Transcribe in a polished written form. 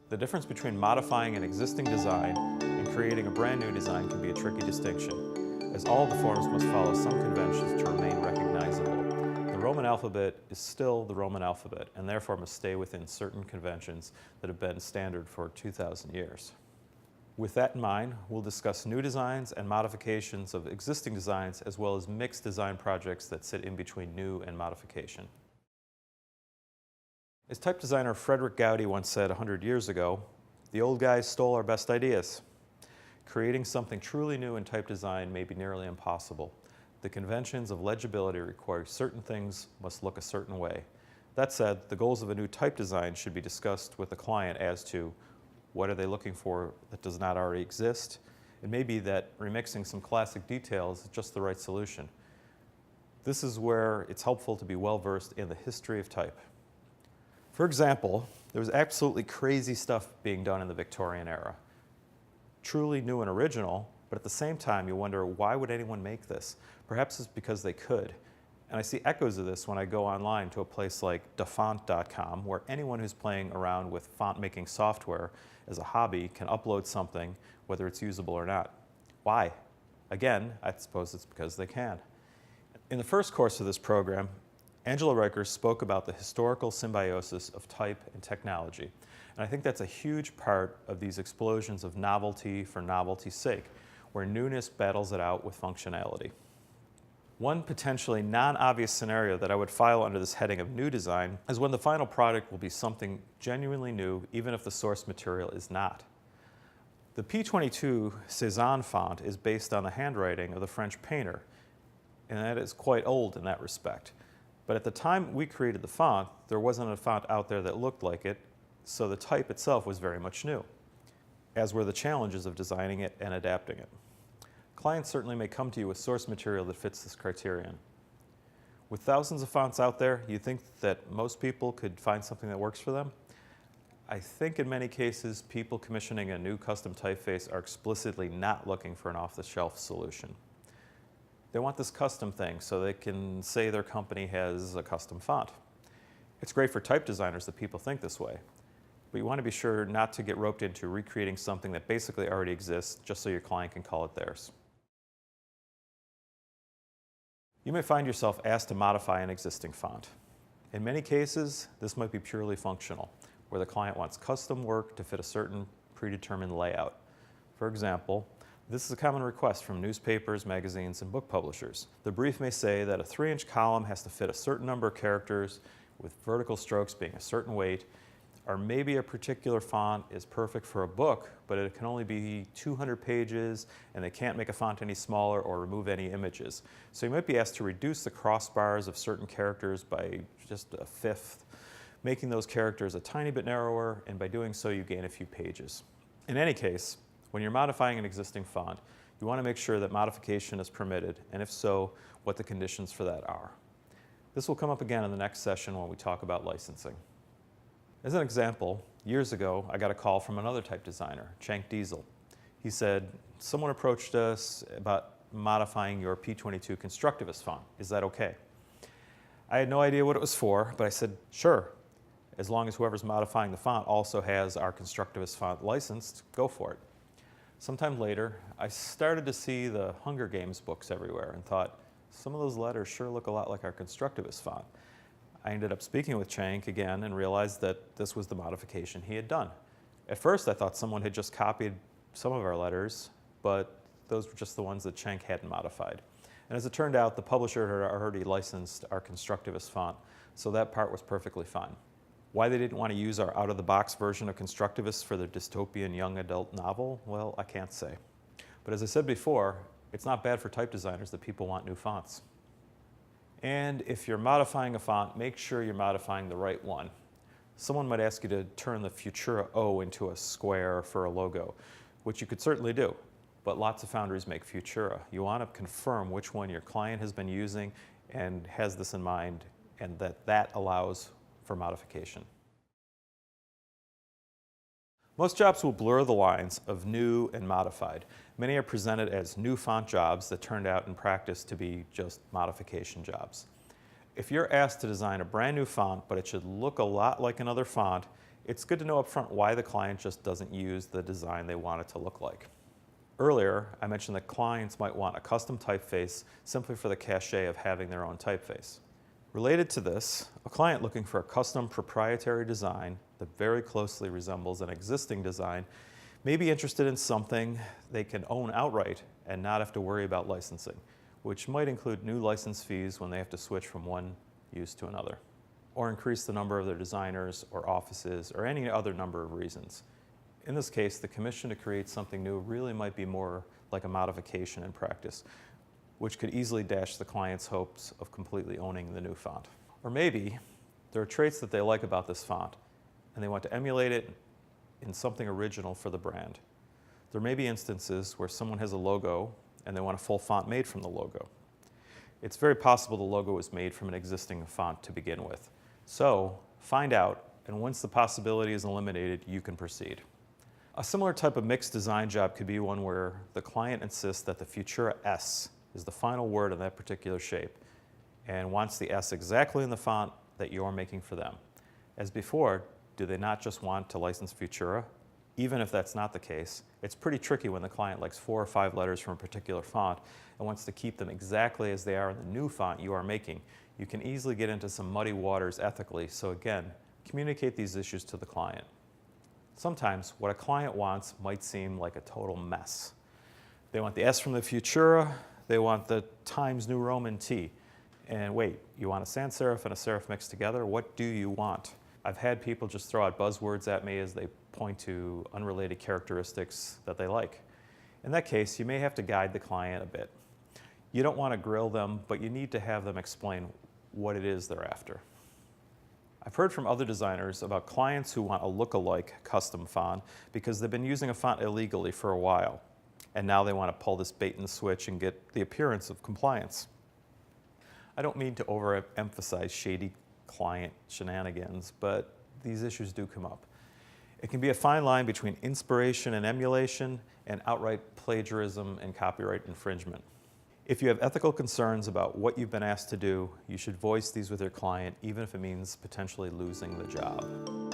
The difference between modifying an existing design and creating a brand new design can be a tricky distinction, as all the forms must follow some conventions to remain recognizable. The Roman alphabet is still the Roman alphabet, and therefore must stay within certain conventions that have been standard for 2,000 years. With that in mind, we'll discuss new designs and modifications of existing designs, as well as mixed design projects that sit in between new and modification. As type designer Frederick Goudy once said 100 years ago, "The old guys stole our best ideas." Creating something truly new in type design may be nearly impossible. The conventions of legibility require certain things must look a certain way. That said, the goals of a new type design should be discussed with the client as to what are they looking for that does not already exist. It may be that remixing some classic details is just the right solution. This is where it's helpful to be well versed in the history of type. For example, there was absolutely crazy stuff being done in the Victorian era. Truly new and original, but at the same time you wonder, why would anyone make this? Perhaps it's because they could. And I see echoes of this when I go online to a place like dafont.com, where anyone who's playing around with font making software as a hobby can upload something, whether it's usable or not. Why? Again, I suppose it's because they can. In the first course of this program, Angela Riker spoke about the historical symbiosis of type and technology. And I think that's a huge part of these explosions of novelty for novelty's sake, where newness battles it out with functionality. One potentially non-obvious scenario that I would file under this heading of new design is when the final product will be something genuinely new, even if the source material is not. The P22 Cézanne font is based on the handwriting of the French painter, and that is quite old in that respect. But at the time we created the font, there wasn't a font out there that looked like it, so the type itself was very much new, as were the challenges of designing it and adapting it. Clients certainly may come to you with source material that fits this criterion. With thousands of fonts out there, you think that most people could find something that works for them? I think in many cases, people commissioning a new custom typeface are explicitly not looking for an off-the-shelf solution. They want this custom thing so they can say their company has a custom font. It's great for type designers that people think this way, but you want to be sure not to get roped into recreating something that basically already exists just so your client can call it theirs. You may find yourself asked to modify an existing font. In many cases, this might be purely functional, where the client wants custom work to fit a certain predetermined layout. For example, this is a common request from newspapers, magazines, and book publishers. The brief may say that a 3-inch column has to fit a certain number of characters, with vertical strokes being a certain weight, or maybe a particular font is perfect for a book, but it can only be 200 pages, and they can't make a font any smaller or remove any images. So you might be asked to reduce the crossbars of certain characters by just a fifth, making those characters a tiny bit narrower, and by doing so you gain a few pages. In any case, when you're modifying an existing font, you want to make sure that modification is permitted, and if so, what the conditions for that are. This will come up again in the next session when we talk about licensing. As an example, years ago, I got a call from another type designer, Cenk Diesel. He said, "Someone approached us about modifying your P22 constructivist font. Is that okay?" I had no idea what it was for, but I said, "Sure. As long as whoever's modifying the font also has our constructivist font licensed, go for it." Sometime later, I started to see the Hunger Games books everywhere and thought, some of those letters sure look a lot like our constructivist font. I ended up speaking with Cenk again and realized that this was the modification he had done. At first, I thought someone had just copied some of our letters, but those were just the ones that Cenk hadn't modified. And as it turned out, the publisher had already licensed our constructivist font, so that part was perfectly fine. Why they didn't want to use our out-of-the-box version of constructivist for their dystopian young adult novel, well, I can't say. But as I said before, it's not bad for type designers that people want new fonts. And if you're modifying a font, make sure you're modifying the right one. Someone might ask you to turn the Futura O into a square for a logo, which you could certainly do, but lots of foundries make Futura. You want to confirm which one your client has been using and has this in mind, and that allows for modification. Most jobs will blur the lines of new and modified. Many are presented as new font jobs that turned out in practice to be just modification jobs. If you're asked to design a brand new font, but it should look a lot like another font, it's good to know upfront why the client just doesn't use the design they want it to look like. Earlier, I mentioned that clients might want a custom typeface simply for the cachet of having their own typeface. Related to this, a client looking for a custom proprietary design that very closely resembles an existing design may be interested in something they can own outright and not have to worry about licensing, which might include new license fees when they have to switch from one use to another, or increase the number of their designers or offices, or any other number of reasons. In this case, the commission to create something new really might be more like a modification in practice, which could easily dash the client's hopes of completely owning the new font. Or maybe there are traits that they like about this font, and they want to emulate it in something original for the brand. There may be instances where someone has a logo and they want a full font made from the logo. It's very possible the logo was made from an existing font to begin with. So find out, and once the possibility is eliminated, you can proceed. A similar type of mixed design job could be one where the client insists that the Futura S is the final word in that particular shape and wants the S exactly in the font that you're making for them. As before, do they not just want to license Futura? Even if that's not the case, it's pretty tricky when the client likes 4 or 5 letters from a particular font and wants to keep them exactly as they are in the new font you are making. You can easily get into some muddy waters ethically, so again, communicate these issues to the client. Sometimes what a client wants might seem like a total mess. They want the S from the Futura, they want the Times New Roman T. And wait, you want a sans serif and a serif mixed together? What do you want? I've had people just throw out buzzwords at me as they point to unrelated characteristics that they like. In that case, you may have to guide the client a bit. You don't want to grill them, but you need to have them explain what it is they're after. I've heard from other designers about clients who want a look-alike custom font because they've been using a font illegally for a while, and now they want to pull this bait and switch and get the appearance of compliance. I don't mean to overemphasize shady client shenanigans, but these issues do come up. It can be a fine line between inspiration and emulation and outright plagiarism and copyright infringement. If you have ethical concerns about what you've been asked to do, you should voice these with your client, even if it means potentially losing the job.